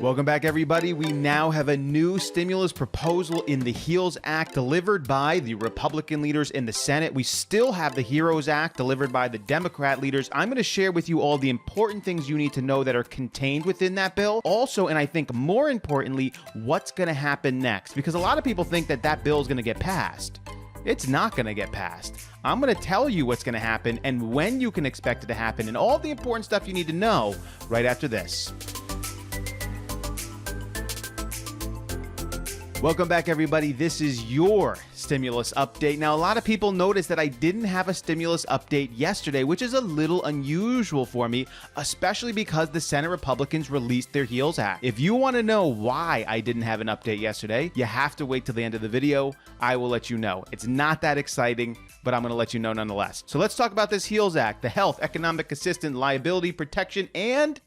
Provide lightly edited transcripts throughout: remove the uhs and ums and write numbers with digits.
Welcome back, everybody. We now have a new stimulus proposal in the HEALS Act delivered by the Republican leaders in the Senate. We still have the HEROES Act delivered by the Democrat leaders. I'm going to share with you all the important things you need to know that are contained within that bill. Also, and I think more importantly, what's going to happen next, because a lot of people think that that bill is going to get passed. It's not going to get passed. I'm going to tell you what's going to happen and when you can expect it to happen and all the important stuff you need to know right after this. Welcome back, everybody. This is your stimulus update. Now, a lot of people noticed that I didn't have a stimulus update yesterday, which is a little unusual for me, especially because the Senate Republicans released their HEALS Act. If you want to know why I didn't have an update yesterday, you have to wait till the end of the video. I will let you know. It's not that exciting, but I'm going to let you know nonetheless. So let's talk about this HEALS Act, the Health, Economic Assistance, Liability Protection, and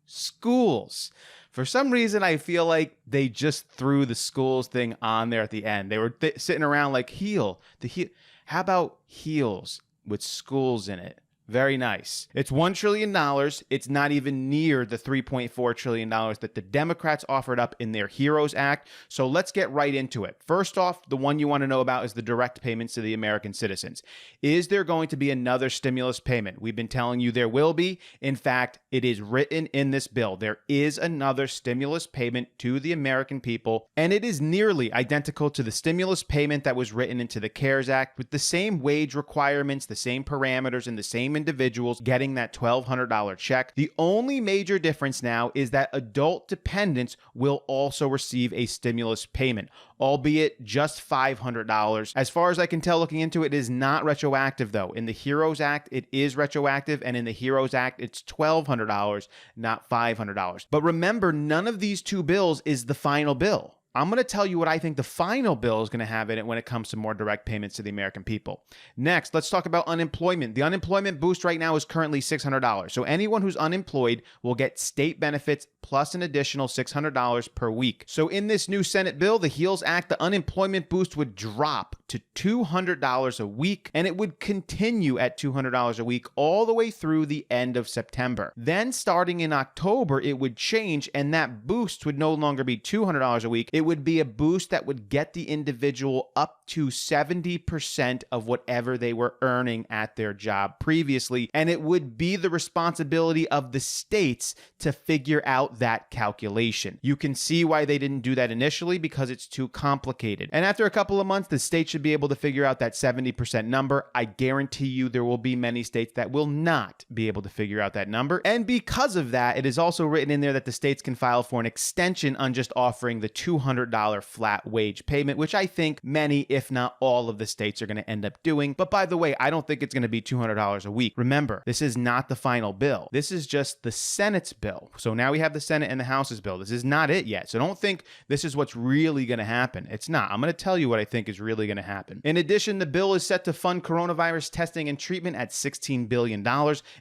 Schools. For some reason, I feel like they just threw the schools thing on there at the end. They were sitting around like how about HEALS with schools in it? Very nice. It's $1 trillion. It's not even near the $3.4 trillion that the Democrats offered up in their HEROES Act. So let's get right into it. First off, the one you want to know about is the direct payments to the American citizens. Is there going to be another stimulus payment? We've been telling you there will be. In fact, it is written in this bill. There is another stimulus payment to the American people, and it is nearly identical to the stimulus payment that was written into the CARES Act with the same wage requirements, the same parameters, and the same individuals getting that $1,200 check. The only major difference now is that adult dependents will also receive a stimulus payment, albeit just $500. As far as I can tell looking into it, it is not retroactive though. In the HEROES Act, it is retroactive, and in the HEROES Act, it's $1,200, not $500. But remember, none of these two bills is the final bill. I'm going to tell you what I think the final bill is going to have in it when it comes to more direct payments to the American people. Next, let's talk about unemployment. The unemployment boost right now is currently $600. So anyone who's unemployed will get state benefits plus an additional $600 per week. So in this new Senate bill, the HEALS Act, the unemployment boost would drop to $200 a week, and it would continue at $200 a week all the way through the end of September. Then starting in October, it would change, and that boost would no longer be $200 a week. It would be a boost that would get the individual up to 70% of whatever they were earning at their job previously, and it would be the responsibility of the states to figure out that calculation. You can see why they didn't do that initially, because it's too complicated. And after a couple of months, the state should be able to figure out that 70% number. I guarantee you there will be many states that will not be able to figure out that number. And because of that, it is also written in there that the states can file for an extension on just offering the $200 flat wage payment, which I think many, if not all of the states are going to end up doing. But by the way, I don't think it's going to be $200 a week. Remember, this is not the final bill. This is just the Senate's bill. So now we have the Senate and the House's bill. This is not it yet. So don't think this is what's really going to happen. It's not. I'm going to tell you what I think is really going to happen. In addition, the bill is set to fund coronavirus testing and treatment at $16 billion.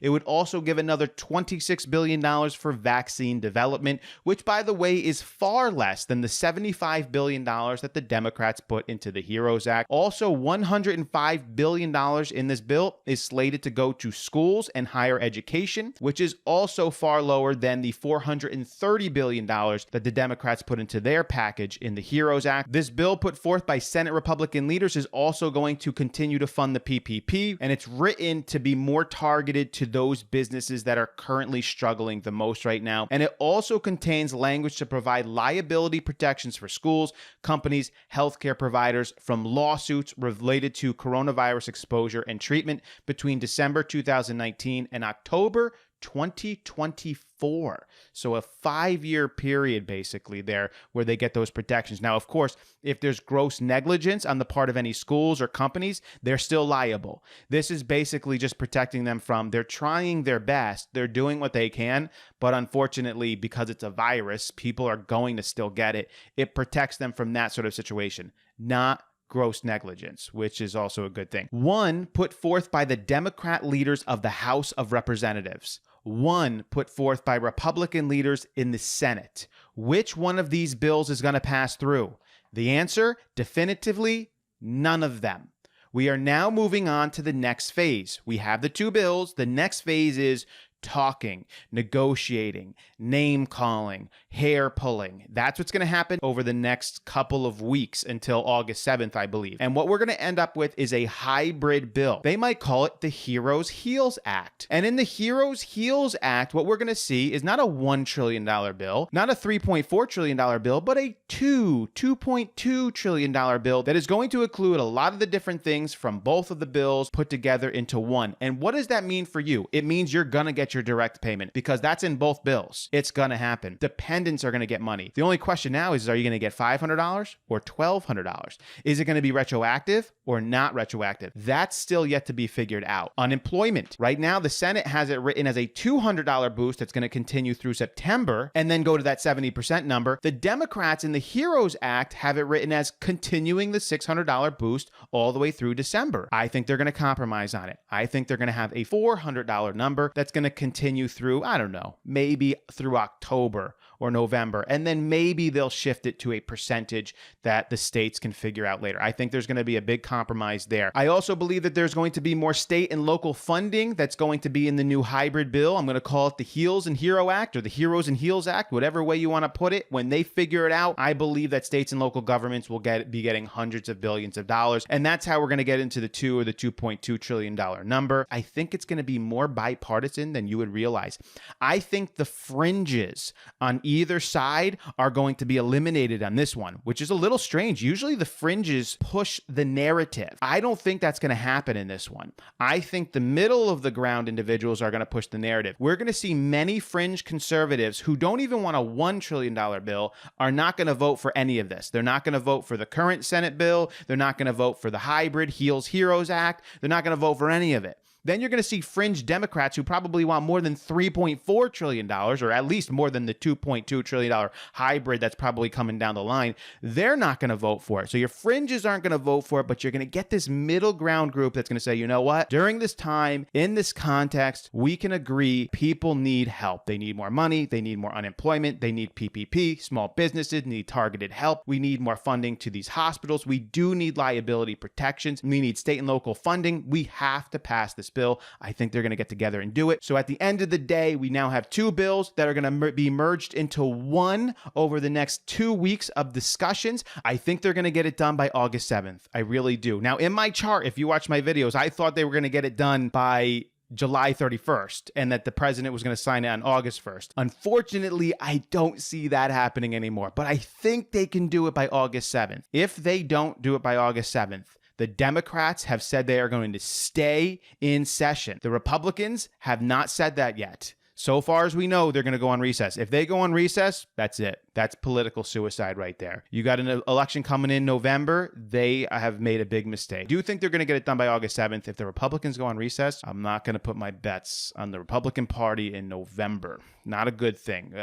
It would also give another $26 billion for vaccine development, which, by the way, is far less than the $75 billion that the Democrats put into the HEROES Act. Also, $105 billion in this bill is slated to go to schools and higher education, which is also far lower than the $430 billion that the Democrats put into their package in the HEROES Act. This bill put forth by Senate Republican leaders is also going to continue to fund the PPP, and it's written to be more targeted to those businesses that are currently struggling the most right now. And it also contains language to provide liability protections for schools, companies, healthcare providers from lawsuits related to coronavirus exposure and treatment between December 2019 and October 2024. So a 5-year period basically there where they get those protections. Now, of course, if there's gross negligence on the part of any schools or companies, they're still liable. This is basically just protecting them from, they're trying their best, they're doing what they can, but unfortunately, because it's a virus, people are going to still get it. It protects them from that sort of situation, not gross negligence, which is also a good thing. One put forth by the Democrat leaders of the House of Representatives. One put forth by Republican leaders in the Senate. Which one of these bills is going to pass through? The answer, definitively, none of them. We are now moving on to the next phase. We have the two bills. The next phase is talking, negotiating, name calling, hair pulling. That's what's going to happen over the next couple of weeks until August 7th, I believe. And what we're going to end up with is a hybrid bill. They might call it the Heroes Heals Act. And in the Heroes Heals Act, what we're going to see is not a $1 trillion bill, not a $3.4 trillion bill, but a $2.2 trillion bill that is going to include a lot of the different things from both of the bills put together into one. And what does that mean for you? It means you're going to get your direct payment because that's in both bills. It's going to happen. Dependents are going to get money. The only question now is, are you going to get $500 or $1,200? Is it going to be retroactive or not retroactive? That's still yet to be figured out. Unemployment. Right now, the Senate has it written as a $200 boost that's going to continue through September and then go to that 70% number. The Democrats in the HEROES Act have it written as continuing the $600 boost all the way through December. I think they're going to compromise on it. I think they're going to have a $400 number that's going to continue through, I don't know, maybe through October or November, and then maybe they'll shift it to a percentage that the states can figure out later. I think there's going to be a big compromise there. I also believe that there's going to be more state and local funding that's going to be in the new hybrid bill. I'm going to call it the Heals and Hero Act or the Heroes and Heals Act, whatever way you want to put it. When they figure it out, I believe that states and local governments will be getting hundreds of billions of dollars, and that's how we're going to get into the $2 or the $2.2 trillion number. I think it's going to be more bipartisan than you would realize. I think the fringes on either side are going to be eliminated on this one, which is a little strange. Usually the fringes push the narrative. I don't think that's going to happen in this one. I think the middle of the ground individuals are going to push the narrative. We're going to see many fringe conservatives who don't even want a $1 trillion bill are not going to vote for any of this. They're not going to vote for the current Senate bill. They're not going to vote for the hybrid Heals Heroes Act. They're not going to vote for any of it. Then you're going to see fringe Democrats who probably want more than $3.4 trillion, or at least more than the $2.2 trillion hybrid that's probably coming down the line. They're not going to vote for it. So your fringes aren't going to vote for it, but you're going to get this middle ground group that's going to say, you know what? During this time, in this context, we can agree people need help. They need more money. They need more unemployment. They need PPP. Small businesses need targeted help. We need more funding to these hospitals. We do need liability protections. We need state and local funding. We have to pass this bill. I think they're going to get together and do it. So at the end of the day, we now have two bills that are going to be merged into one over the next 2 weeks of discussions. I think they're going to get it done by August 7th. I really do. Now, in my chart, if you watch my videos, I thought they were going to get it done by July 31st and that the president was going to sign it on August 1st. Unfortunately, I don't see that happening anymore, but I think they can do it by August 7th. If they don't do it by August 7th, the Democrats have said they are going to stay in session. The Republicans have not said that yet. So far as we know, they're going to go on recess. If they go on recess, that's it. That's political suicide right there. You got an election coming in November. They have made a big mistake. Do you think they're going to get it done by August 7th? If the Republicans go on recess, I'm not going to put my bets on the Republican Party in November. Not a good thing.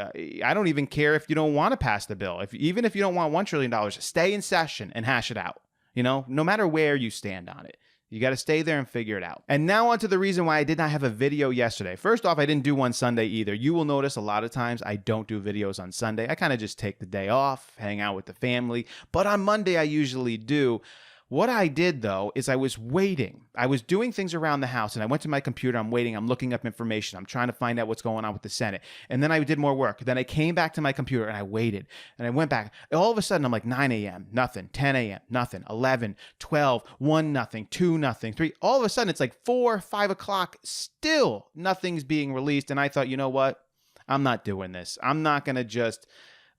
I don't even care if you don't want to pass the bill. Even if you don't want $1 trillion, stay in session and hash it out. You know, no matter where you stand on it, you got to stay there and figure it out. And now on to the reason why I did not have a video yesterday. First off, I didn't do one Sunday either. You will notice a lot of times I don't do videos on Sunday. I kind of just take the day off, hang out with the family. But on Monday, I usually do. What I did, though, is I was waiting. I was doing things around the house, and I went to my computer. I'm waiting. I'm looking up information. I'm trying to find out what's going on with the Senate. And then I did more work. Then I came back to my computer, and I waited. And I went back. All of a sudden, I'm like 9 a.m., nothing. 10 a.m., nothing. 11, 12, 1, nothing. 2, nothing. 3. All of a sudden, it's like 4, 5 o'clock. Still, nothing's being released. And I thought, you know what? I'm not doing this. I'm not going to just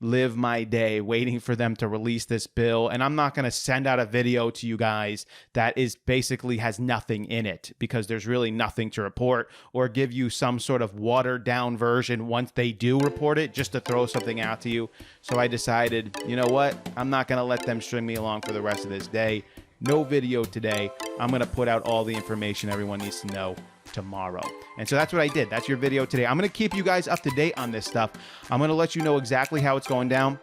live my day waiting for them to release this bill, and I'm not going to send out a video to you guys that is basically has nothing in it because there's really nothing to report, or give you some sort of watered down version once they do report it just to throw something out to you. So I decided, you know what? I'm not going to let them string me along for the rest of this day. No video today. I'm going to put out all the information everyone needs to know tomorrow. And so that's what I did. That's your video today. I'm going to keep you guys up to date on this stuff. I'm going to let you know exactly how it's going down.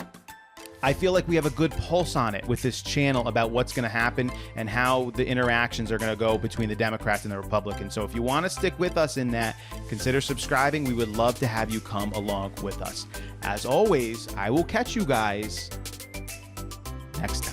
I feel like we have a good pulse on it with this channel about what's going to happen and how the interactions are going to go between the Democrats and the Republicans. So if you want to stick with us in that, consider subscribing. We would love to have you come along with us. As always, I will catch you guys next time.